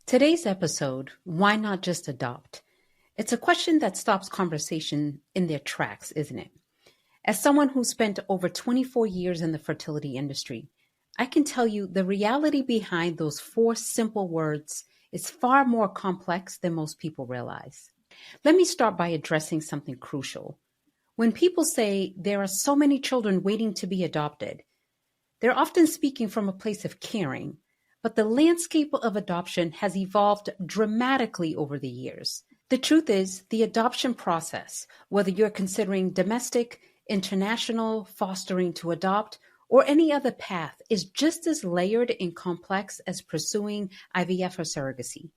Today's episode, why not just adopt? It's a question that stops conversation in their tracks, isn't it? As someone who spent over 24 years in the fertility industry, I can tell you the reality behind those four simple words is far more complex than most people realize. Let me start by addressing something crucial. When people say there are so many children waiting to be adopted, they're often speaking from a place of caring, but the landscape of adoption has evolved dramatically over the years. The truth is, the adoption process, whether you're considering domestic, international, fostering to adopt, or any other path, is just as layered and complex as pursuing IVF or surrogacy.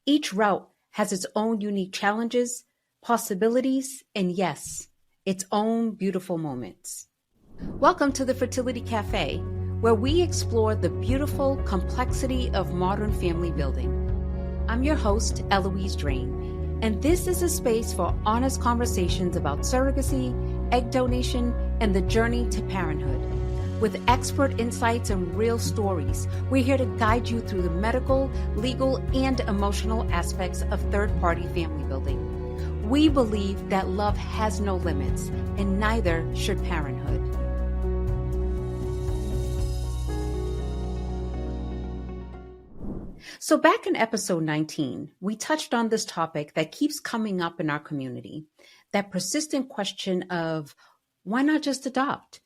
Each route has its own unique challenges, possibilities, and yes, its own beautiful moments. Welcome to the Fertility Cafe, where we explore the beautiful complexity of modern family building. I'm your host, Eloise Drain, and this is a space for honest conversations about surrogacy, egg donation, and the journey to parenthood. With expert insights and real stories, we're here to guide you through the medical, legal, and emotional aspects of third-party family building. We believe that love has no limits, and neither should parenthood. So back in episode 19, we touched on this topic that keeps coming up in our community, that persistent question of, why not just adopt?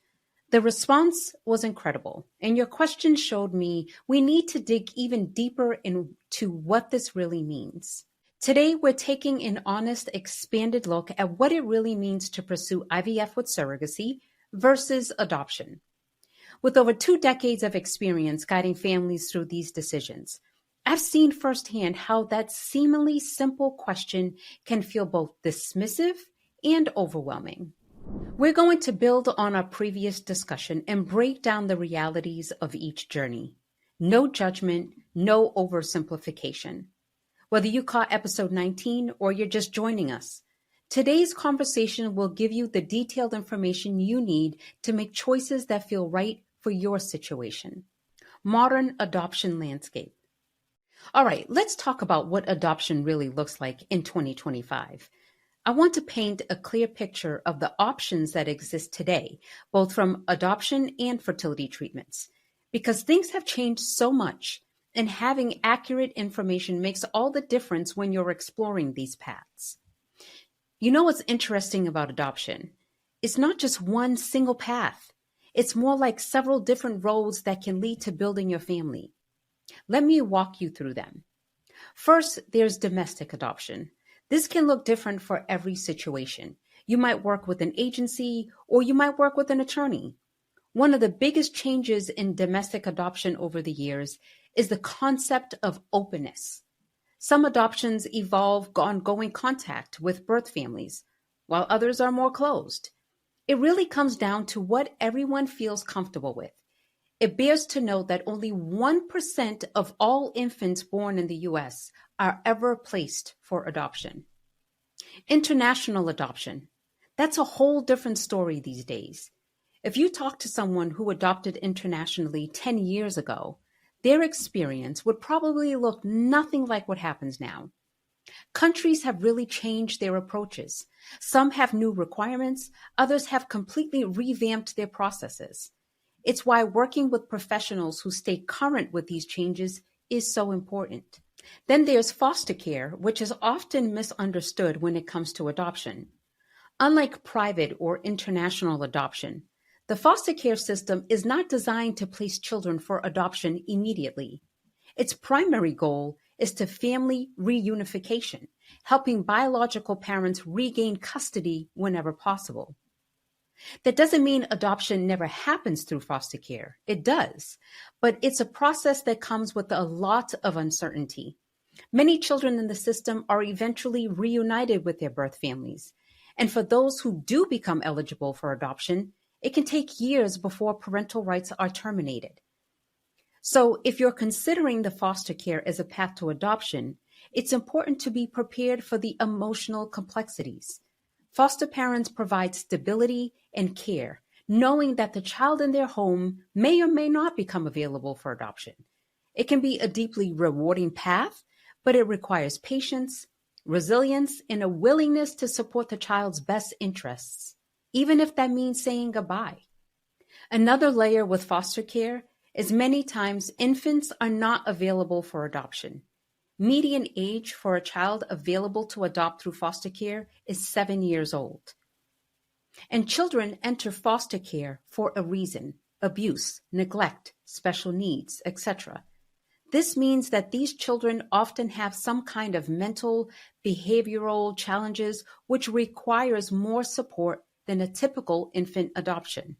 The response was incredible, and your question showed me we need to dig even deeper into what this really means. Today, we're taking an honest, expanded look at what it really means to pursue IVF with surrogacy versus adoption. With over 2 decades of experience guiding families through these decisions, I've seen firsthand how that seemingly simple question can feel both dismissive and overwhelming. We're going to build on our previous discussion and break down the realities of each journey. No judgment, no oversimplification. Whether you caught episode 19 or you're just joining us, today's conversation will give you the detailed information you need to make choices that feel right for your situation. Modern adoption landscape. All right, let's talk about what adoption really looks like in 2025. I want to paint a clear picture of the options that exist today, both from adoption and fertility treatments, because things have changed so much, and having accurate information makes all the difference when you're exploring these paths. You know what's interesting about adoption? It's not just one single path. It's more like several different roads that can lead to building your family. Let me walk you through them. First, there's domestic adoption. This can look different for every situation. You might work with an agency or you might work with an attorney. One of the biggest changes in domestic adoption over the years is the concept of openness. Some adoptions involve ongoing contact with birth families, while others are more closed. It really comes down to what everyone feels comfortable with. It bears to note that only 1% of all infants born in the U.S. are ever placed for adoption. International adoption. That's a whole different story these days. If you talk to someone who adopted internationally 10 years ago, their experience would probably look nothing like what happens now. Countries have really changed their approaches. Some have new requirements, others have completely revamped their processes. It's why working with professionals who stay current with these changes is so important. Then there's foster care, which is often misunderstood when it comes to adoption. Unlike private or international adoption, the foster care system is not designed to place children for adoption immediately. Its primary goal is to family reunification, helping biological parents regain custody whenever possible. That doesn't mean adoption never happens through foster care. It does, but it's a process that comes with a lot of uncertainty. Many children in the system are eventually reunited with their birth families, and for those who do become eligible for adoption, it can take years before parental rights are terminated. So if you're considering the foster care as a path to adoption, it's important to be prepared for the emotional complexities. Foster parents provide stability and care, knowing that the child in their home may or may not become available for adoption. It can be a deeply rewarding path, but it requires patience, resilience, and a willingness to support the child's best interests, even if that means saying goodbye. Another layer with foster care is many times infants are not available for adoption. Median age for a child available to adopt through foster care is 7 years old. And children enter foster care for a reason: abuse, neglect, special needs, etc. This means that these children often have some kind of mental, behavioral challenges which requires more support than a typical infant adoption.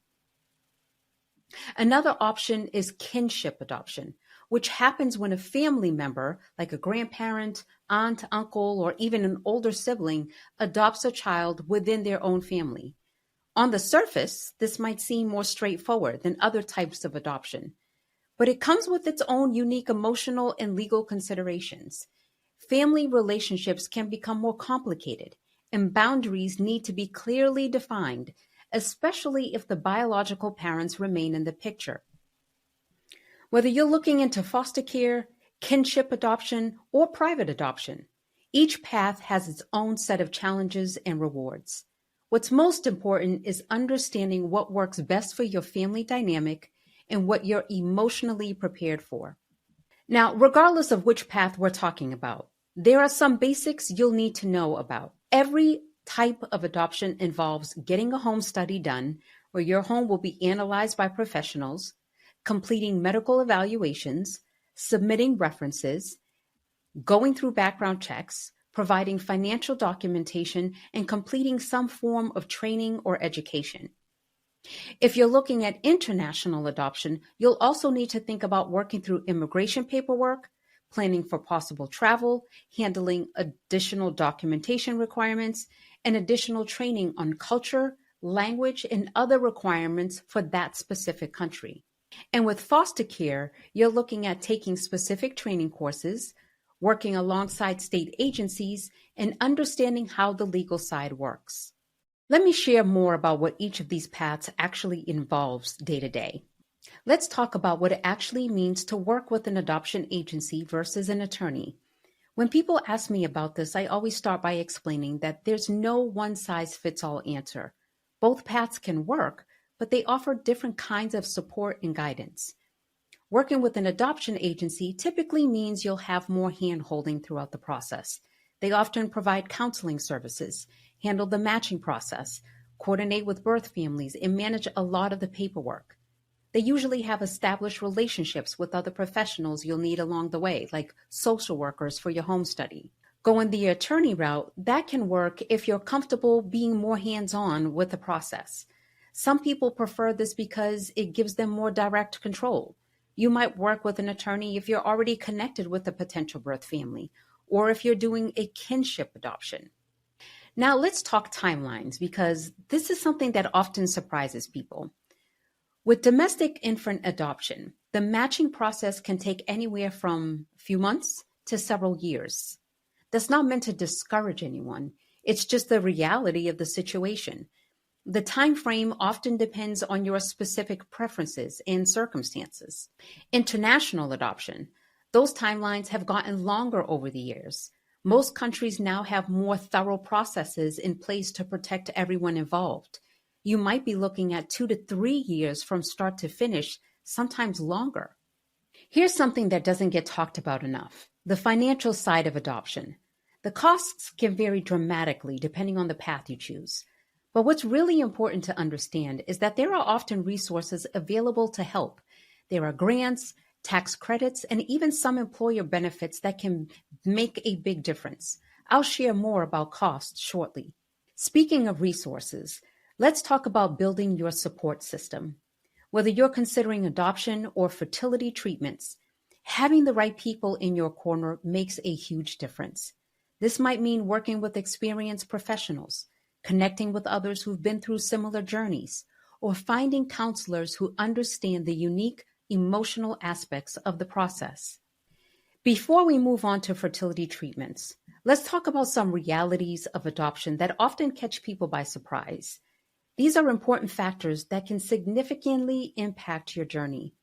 Another option is kinship adoption, which happens when a family member, like a grandparent, aunt, uncle, or even an older sibling, adopts a child within their own family. On the surface, this might seem more straightforward than other types of adoption, but it comes with its own unique emotional and legal considerations. Family relationships can become more complicated, and boundaries need to be clearly defined, especially if the biological parents remain in the picture. Whether you're looking into foster care, kinship adoption, or private adoption, each path has its own set of challenges and rewards. What's most important is understanding what works best for your family dynamic and what you're emotionally prepared for. Now, regardless of which path we're talking about, there are some basics you'll need to know about. Every type of adoption involves getting a home study done, where your home will be analyzed by professionals, completing medical evaluations, submitting references, going through background checks, providing financial documentation, and completing some form of training or education. If you're looking at international adoption, you'll also need to think about working through immigration paperwork, planning for possible travel, handling additional documentation requirements, and additional training on culture, language, and other requirements for that specific country. And with foster care, you're looking at taking specific training courses, working alongside state agencies, and understanding how the legal side works. Let me share more about what each of these paths actually involves day to day. Let's talk about what it actually means to work with an adoption agency versus an attorney. When people ask me about this, I always start by explaining that there's no one-size-fits-all answer. Both paths can work, but they offer different kinds of support and guidance. Working with an adoption agency typically means you'll have more hand-holding throughout the process. They often provide counseling services, handle the matching process, coordinate with birth families, and manage a lot of the paperwork. They usually have established relationships with other professionals you'll need along the way, like social workers for your home study. Going the attorney route, that can work if you're comfortable being more hands-on with the process. Some people prefer this because it gives them more direct control. You might work with an attorney if you're already connected with a potential birth family, or if you're doing a kinship adoption. Now let's talk timelines, because this is something that often surprises people. With domestic infant adoption, the matching process can take anywhere from a few months to several years. That's not meant to discourage anyone. It's just the reality of the situation. The time frame often depends on your specific preferences and circumstances. International adoption, those timelines have gotten longer over the years. Most countries now have more thorough processes in place to protect everyone involved. You might be looking at 2 to 3 years from start to finish, sometimes longer. Here's something that doesn't get talked about enough: the financial side of adoption. The costs can vary dramatically depending on the path you choose. But what's really important to understand is that there are often resources available to help. There are grants, tax credits, and even some employer benefits that can make a big difference. I'll share more about costs shortly. Speaking of resources, let's talk about building your support system. Whether you're considering adoption or fertility treatments, having the right people in your corner makes a huge difference. This might mean working with experienced professionals, connecting with others who've been through similar journeys, or finding counselors who understand the unique emotional aspects of the process. Before we move on to fertility treatments, let's talk about some realities of adoption that often catch people by surprise. These are important factors that can significantly impact your journey.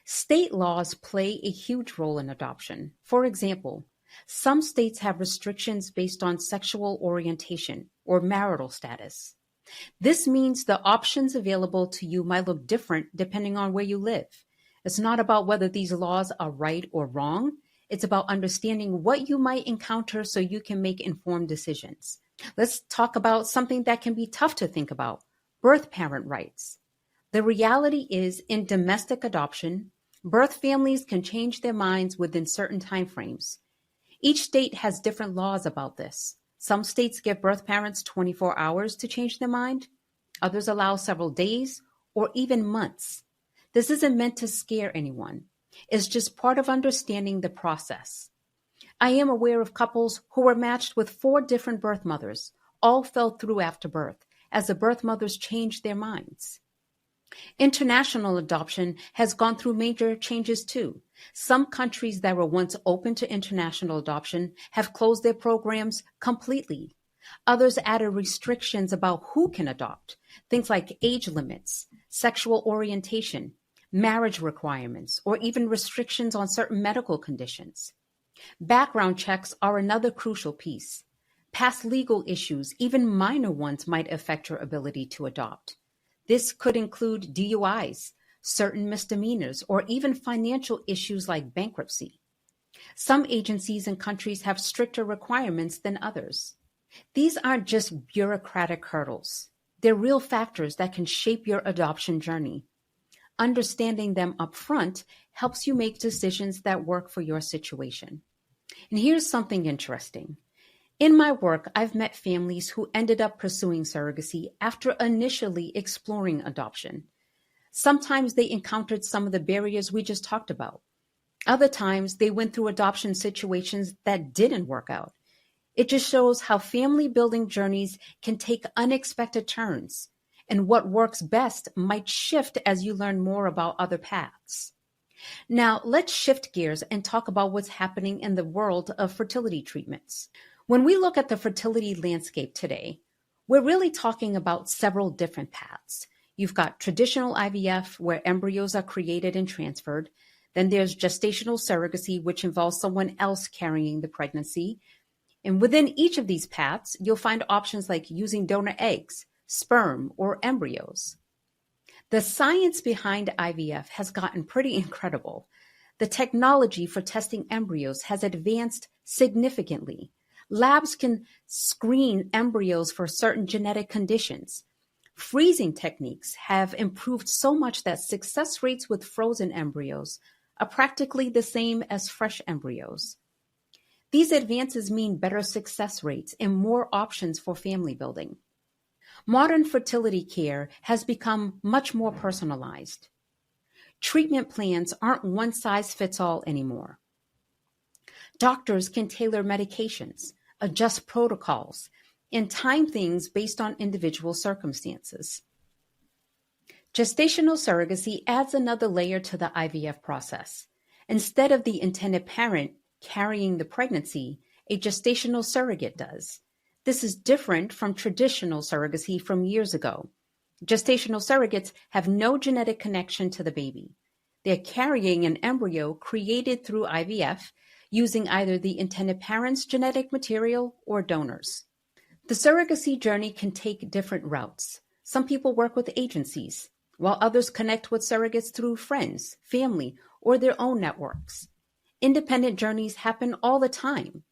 State laws play a huge role in adoption. For example, Some states have restrictions based on sexual orientation or marital status. This means the options available to you might look different depending on where you live. It's not about whether these laws are right or wrong. It's about understanding what you might encounter so you can make informed decisions. Let's talk about something that can be tough to think about: birth parent rights. The reality is, in domestic adoption, birth families can change their minds within certain timeframes. Each state has different laws about this. Some states give birth parents 24 hours to change their mind. Others allow several days or even months. This isn't meant to scare anyone. It's just part of understanding the process. I am aware of couples who were matched with 4 different birth mothers. All fell through after birth, as the birth mothers changed their minds. International adoption has gone through major changes too. Some countries that were once open to international adoption have closed their programs completely. Others added restrictions about who can adopt, things like age limits, sexual orientation, marriage requirements, or even restrictions on certain medical conditions. Background checks are another crucial piece. Past legal issues, even minor ones, might affect your ability to adopt. This could include DUIs, certain misdemeanors, or even financial issues like bankruptcy. Some agencies and countries have stricter requirements than others. These aren't just bureaucratic hurdles. They're real factors that can shape your adoption journey. Understanding them upfront helps you make decisions that work for your situation. And here's something interesting. In my work, I've met families who ended up pursuing surrogacy after initially exploring adoption. Sometimes they encountered some of the barriers we just talked about. Other times, they went through adoption situations that didn't work out. It just shows how family building journeys can take unexpected turns, and what works best might shift as you learn more about other paths. Now, let's shift gears and talk about what's happening in the world of fertility treatments. When we look at the fertility landscape today, we're really talking about several different paths. You've got traditional IVF, where embryos are created and transferred. Then there's gestational surrogacy, which involves someone else carrying the pregnancy. And within each of these paths, you'll find options like using donor eggs, sperm, or embryos. The science behind IVF has gotten pretty incredible. The technology for testing embryos has advanced significantly. Labs can screen embryos for certain genetic conditions. Freezing techniques have improved so much that success rates with frozen embryos are practically the same as fresh embryos. These advances mean better success rates and more options for family building. Modern fertility care has become much more personalized. Treatment plans aren't one size fits all anymore. Doctors can tailor medications, adjust protocols, and time things based on individual circumstances. Gestational surrogacy adds another layer to the IVF process. Instead of the intended parent carrying the pregnancy, a gestational surrogate does. This is different from traditional surrogacy from years ago. Gestational surrogates have no genetic connection to the baby. They're carrying an embryo created through IVF using either the intended parent's genetic material or donors. The surrogacy journey can take different routes. Some people work with agencies, while others connect with surrogates through friends, family, or their own networks. Independent journeys happen all the time.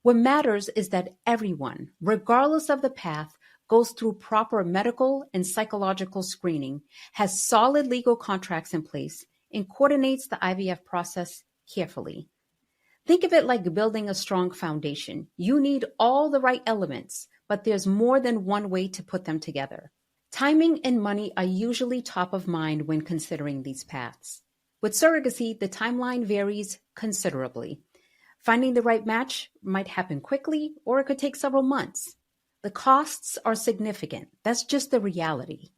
What matters is that everyone, regardless of the path, goes through proper medical and psychological screening, has solid legal contracts in place, and coordinates the IVF process carefully. Think of it like building a strong foundation. You need all the right elements, but there's more than one way to put them together. Timing and money are usually top of mind when considering these paths. With surrogacy, the timeline varies considerably. Finding the right match might happen quickly, or it could take several months. The costs are significant. That's just the reality.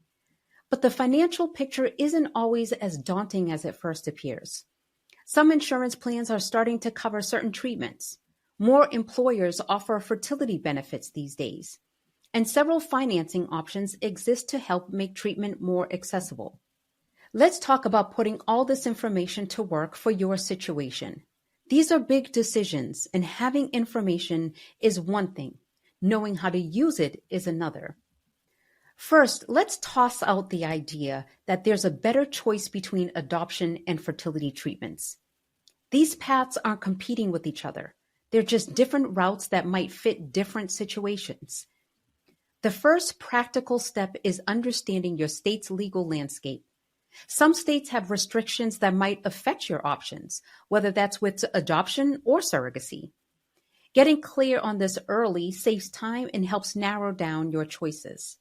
But the financial picture isn't always as daunting as it first appears. Some insurance plans are starting to cover certain treatments. More employers offer fertility benefits these days. And several financing options exist to help make treatment more accessible. Let's talk about putting all this information to work for your situation. These are big decisions, and having information is one thing. Knowing how to use it is another. First, let's toss out the idea that there's a better choice between adoption and fertility treatments. These paths aren't competing with each other. They're just different routes that might fit different situations. The first practical step is understanding your state's legal landscape. Some states have restrictions that might affect your options, whether that's with adoption or surrogacy. Getting clear on this early saves time and helps narrow down your choices.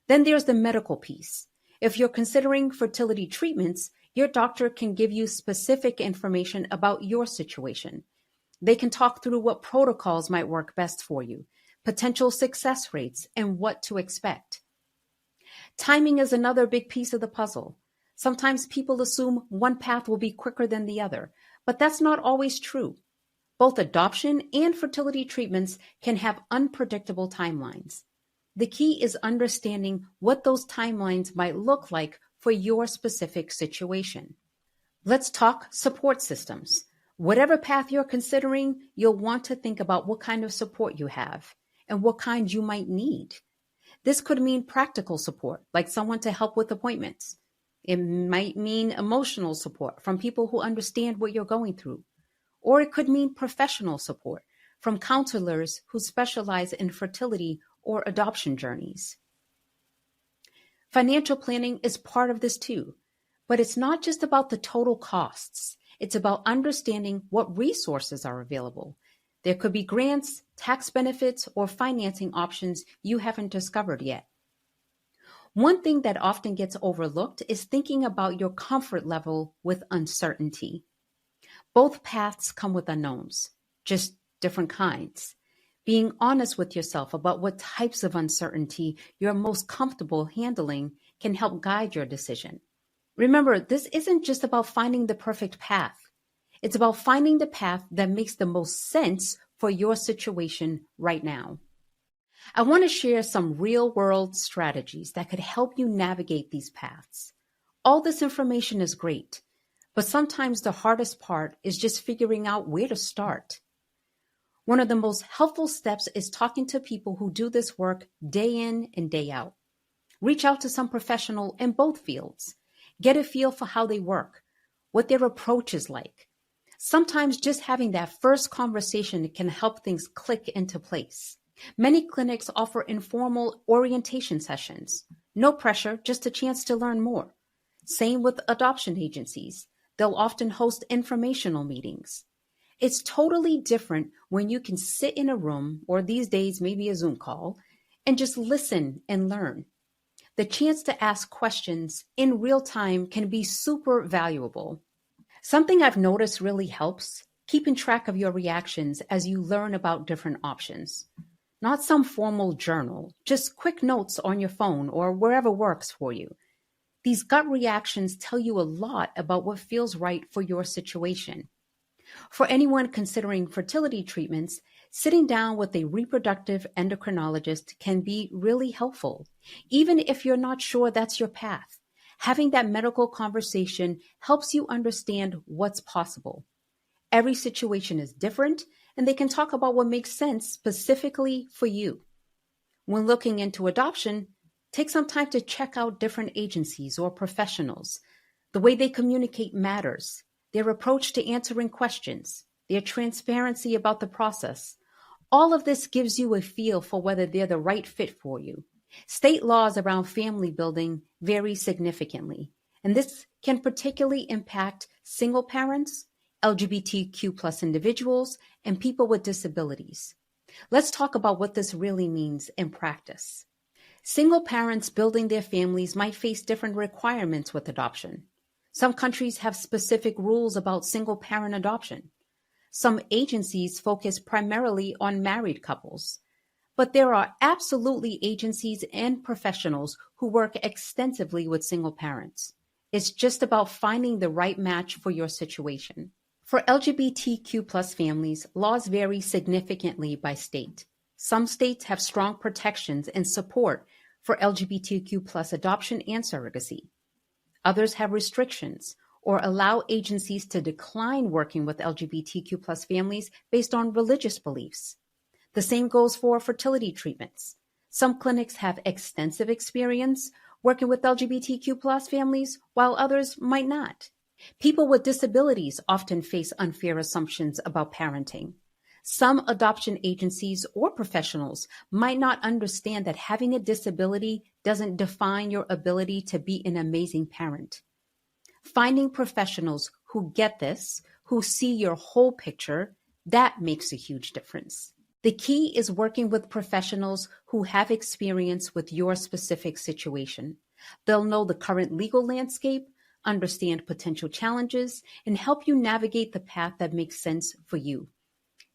Then there's the medical piece. If you're considering fertility treatments, your doctor can give you specific information about your situation. They can talk through what protocols might work best for you, potential success rates, and what to expect. Timing is another big piece of the puzzle. Sometimes people assume one path will be quicker than the other, but that's not always true. Both adoption and fertility treatments can have unpredictable timelines. The key is understanding what those timelines might look like for your specific situation. Let's talk support systems. Whatever path you're considering, you'll want to think about what kind of support you have and what kind you might need. This could mean practical support, like someone to help with appointments. It might mean emotional support from people who understand what you're going through. Or it could mean professional support from counselors who specialize in fertility or adoption journeys. Financial planning is part of this too, but it's not just about the total costs. It's about understanding what resources are available. There could be grants, tax benefits, or financing options you haven't discovered yet. One thing that often gets overlooked is thinking about your comfort level with uncertainty. Both paths come with unknowns, just different kinds. Being honest with yourself about what types of uncertainty you're most comfortable handling can help guide your decision. Remember, this isn't just about finding the perfect path. It's about finding the path that makes the most sense for your situation right now. I want to share some real-world strategies that could help you navigate these paths. All this information is great, but sometimes the hardest part is just figuring out where to start. One of the most helpful steps is talking to people who do this work day in and day out. Reach out to some professional in both fields. Get a feel for how they work, what their approach is like. Sometimes just having that first conversation can help things click into place. Many clinics offer informal orientation sessions. No pressure, just a chance to learn more. Same with adoption agencies. They'll often host informational meetings. It's totally different when you can sit in a room, or these days maybe a Zoom call, and just listen and learn. The chance to ask questions in real time can be super valuable. Something I've noticed really helps, keeping track of your reactions as you learn about different options. Not some formal journal, just quick notes on your phone or wherever works for you. These gut reactions tell you a lot about what feels right for your situation. For anyone considering fertility treatments, sitting down with a reproductive endocrinologist can be really helpful. Even if you're not sure that's your path, having that medical conversation helps you understand what's possible. Every situation is different, and they can talk about what makes sense specifically for you. When looking into adoption, take some time to check out different agencies or professionals. The way they communicate matters. Their approach to answering questions, their transparency about the process. All of this gives you a feel for whether they're the right fit for you. State laws around family building vary significantly, and this can particularly impact single parents, LGBTQ plus individuals, and people with disabilities. Let's talk about what this really means in practice. Single parents building their families might face different requirements with adoption. Some countries have specific rules about single-parent adoption. Some agencies focus primarily on married couples. But there are absolutely agencies and professionals who work extensively with single parents. It's just about finding the right match for your situation. For LGBTQ plus families, laws vary significantly by state. Some states have strong protections and support for LGBTQ plus adoption and surrogacy. Others have restrictions or allow agencies to decline working with LGBTQ plus families based on religious beliefs. The same goes for fertility treatments. Some clinics have extensive experience working with LGBTQ plus families, while others might not. People with disabilities often face unfair assumptions about parenting. Some adoption agencies or professionals might not understand that having a disability doesn't define your ability to be an amazing parent. Finding professionals who get this, who see your whole picture, that makes a huge difference. The key is working with professionals who have experience with your specific situation. They'll know the current legal landscape, understand potential challenges, and help you navigate the path that makes sense for you.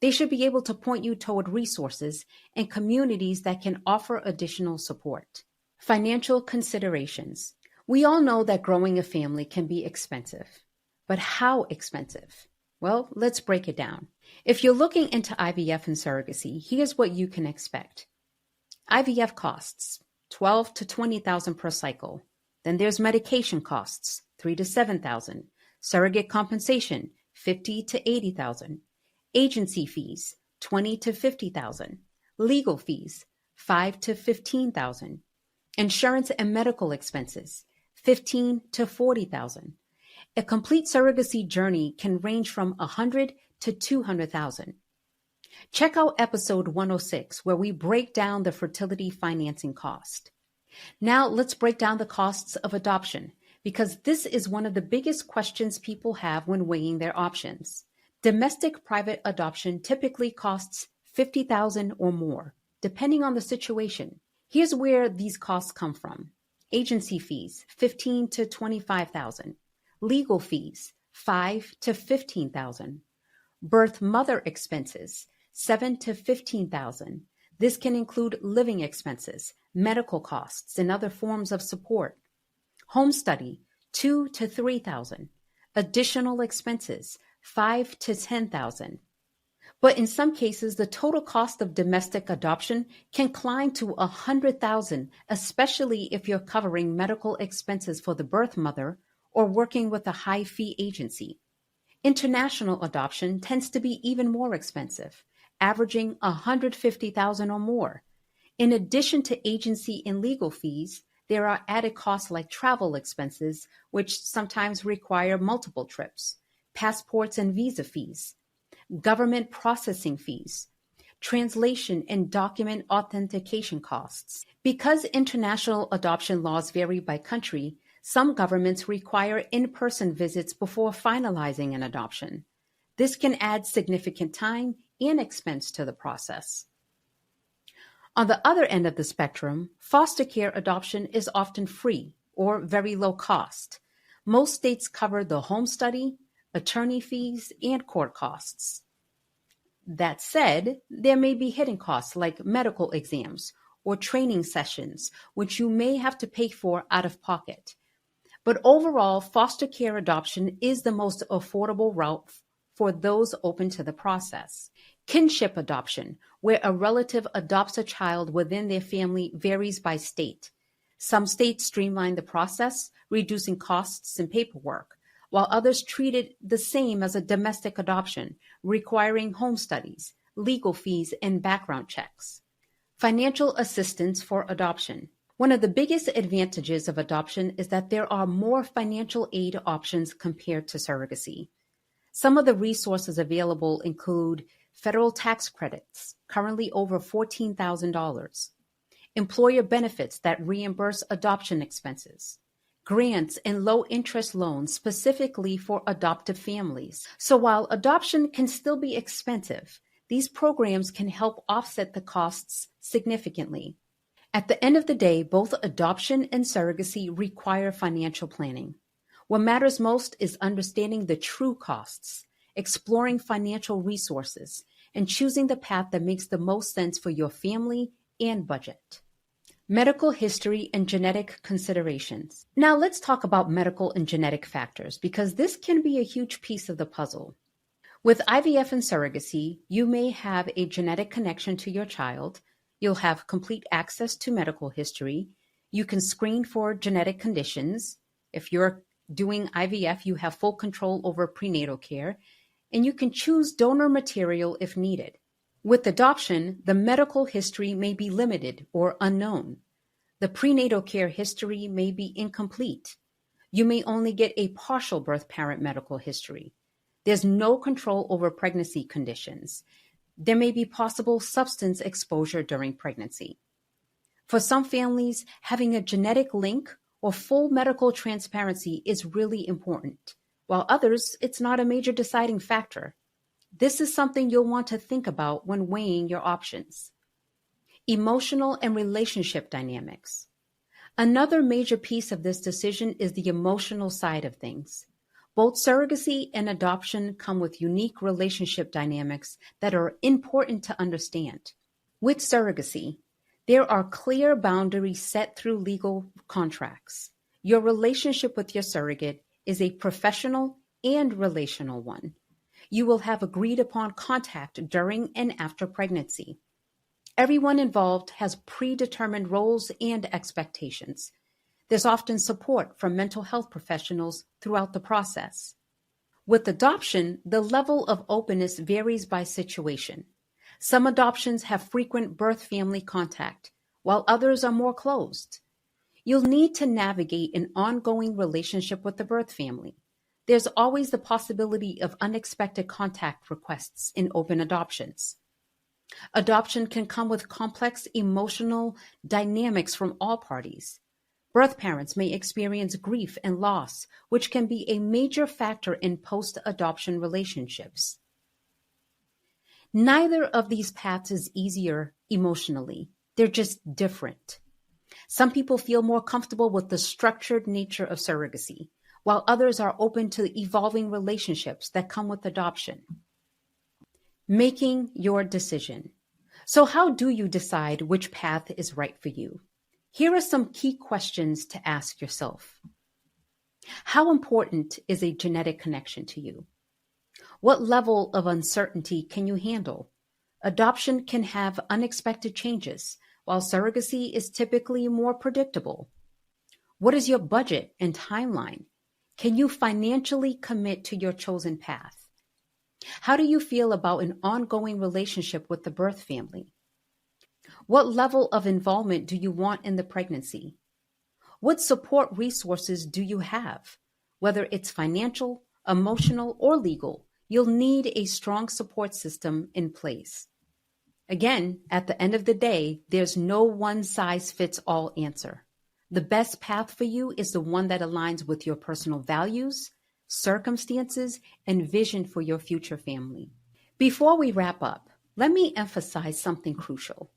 They should be able to point you toward resources and communities that can offer additional support. Financial considerations. We all know that growing a family can be expensive, but how expensive? Well, let's break it down. If you're looking into IVF and surrogacy, here's what you can expect. IVF costs $12,000 to $20,000 per cycle. Then there's medication costs, $3,000 to $7,000. Surrogate compensation, $50,000 to $80,000. Agency fees, $20,000 to $50,000. Legal fees, $5,000 to $15,000. Insurance and medical expenses, $15,000 to $40,000. A complete surrogacy journey can range from $100,000 to $200,000. Check out episode 106, where we break down the fertility financing cost. Now let's break down the costs of adoption, because this is one of the biggest questions people have when weighing their options. Domestic private adoption typically costs $50,000 or more, depending on the situation. Here's where these costs come from. Agency fees, $15,000 to $25,000. Legal fees, $5,000 to $15,000. Birth mother expenses, $7,000 to $15,000. This can include living expenses, medical costs, and other forms of support. Home study, $2,000 to $3,000. Additional expenses, $5,000 to $10,000. But in some cases, the total cost of domestic adoption can climb to $100,000, especially if you're covering medical expenses for the birth mother or working with a high-fee agency. International adoption tends to be even more expensive, averaging $150,000 or more. In addition to agency and legal fees, there are added costs like travel expenses, which sometimes require multiple trips, passports and visa fees, government processing fees, translation and document authentication costs. Because international adoption laws vary by country, some governments require in-person visits before finalizing an adoption. This can add significant time and expense to the process. On the other end of the spectrum, foster care adoption is often free or very low cost. Most states cover the home study, attorney fees, and court costs. That said, there may be hidden costs like medical exams or training sessions, which you may have to pay for out of pocket. But overall, foster care adoption is the most affordable route for those open to the process. Kinship adoption, where a relative adopts a child within their family, varies by state. Some states streamline the process, reducing costs and paperwork, while others treat it the same as a domestic adoption, requiring home studies, legal fees, and background checks. Financial assistance for adoption. One of the biggest advantages of adoption is that there are more financial aid options compared to surrogacy. Some of the resources available include federal tax credits, currently over $14,000, employer benefits that reimburse adoption expenses, grants and low-interest loans specifically for adoptive families. So while adoption can still be expensive, these programs can help offset the costs significantly. At the end of the day, both adoption and surrogacy require financial planning. What matters most is understanding the true costs, exploring financial resources, and choosing the path that makes the most sense for your family and budget. Medical history and genetic considerations. Now let's talk about medical and genetic factors, because this can be a huge piece of the puzzle. With IVF and surrogacy, you may have a genetic connection to your child. You'll have complete access to medical history. You can screen for genetic conditions. If you're Doing IVF, you have full control over prenatal care, and you can choose donor material if needed. With adoption, the medical history may be limited or unknown. The prenatal care history may be incomplete. You may only get a partial birth parent medical history. There's no control over pregnancy conditions. There may be possible substance exposure during pregnancy. For some families, having a genetic link or full medical transparency is really important, while others, it's not a major deciding factor. This is something you'll want to think about when weighing your options. Emotional and relationship dynamics. Another major piece of this decision is the emotional side of things. Both surrogacy and adoption come with unique relationship dynamics that are important to understand. With surrogacy, there are clear boundaries set through legal contracts. Your relationship with your surrogate is a professional and relational one. You will have agreed upon contact during and after pregnancy. Everyone involved has predetermined roles and expectations. There's often support from mental health professionals throughout the process. With adoption, the level of openness varies by situation. Some adoptions have frequent birth family contact, while others are more closed. You'll need to navigate an ongoing relationship with the birth family. There's always the possibility of unexpected contact requests in open adoptions. Adoption can come with complex emotional dynamics from all parties. Birth parents may experience grief and loss, which can be a major factor in post-adoption relationships. Neither of these paths is easier emotionally. They're just different. Some people feel more comfortable with the structured nature of surrogacy, while others are open to evolving relationships that come with adoption. Making your decision. So how do you decide which path is right for you? Here are some key questions to ask yourself. How important is a genetic connection to you? What level of uncertainty can you handle? Adoption can have unexpected changes, while surrogacy is typically more predictable. What is your budget and timeline? Can you financially commit to your chosen path? How do you feel about an ongoing relationship with the birth family? What level of involvement do you want in the pregnancy? What support resources do you have? Whether it's financial, emotional, or legal, you'll need a strong support system in place. Again, at the end of the day, there's no one-size-fits-all answer. The best path for you is the one that aligns with your personal values, circumstances, and vision for your future family. Before we wrap up, let me emphasize something crucial.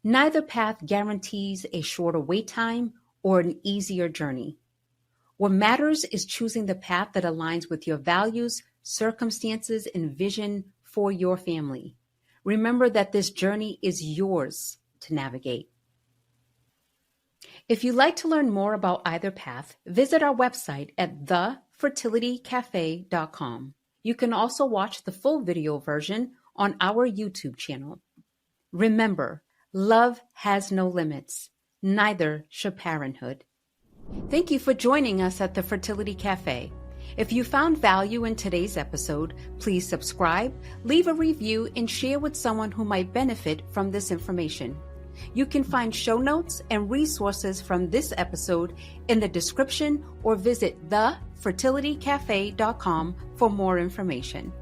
Neither path guarantees a shorter wait time or an easier journey. What matters is choosing the path that aligns with your values, circumstances, and vision for your family. Remember that this journey is yours to navigate. If you'd like to learn more about either path, visit our website at thefertilitycafe.com. You can also watch the full video version on our YouTube channel. Remember, love has no limits. Neither should parenthood. Thank you for joining us at the Fertility Cafe. If you found value in today's episode, please subscribe, leave a review, and share with someone who might benefit from this information. You can find show notes and resources from this episode in the description or visit thefertilitycafe.com for more information.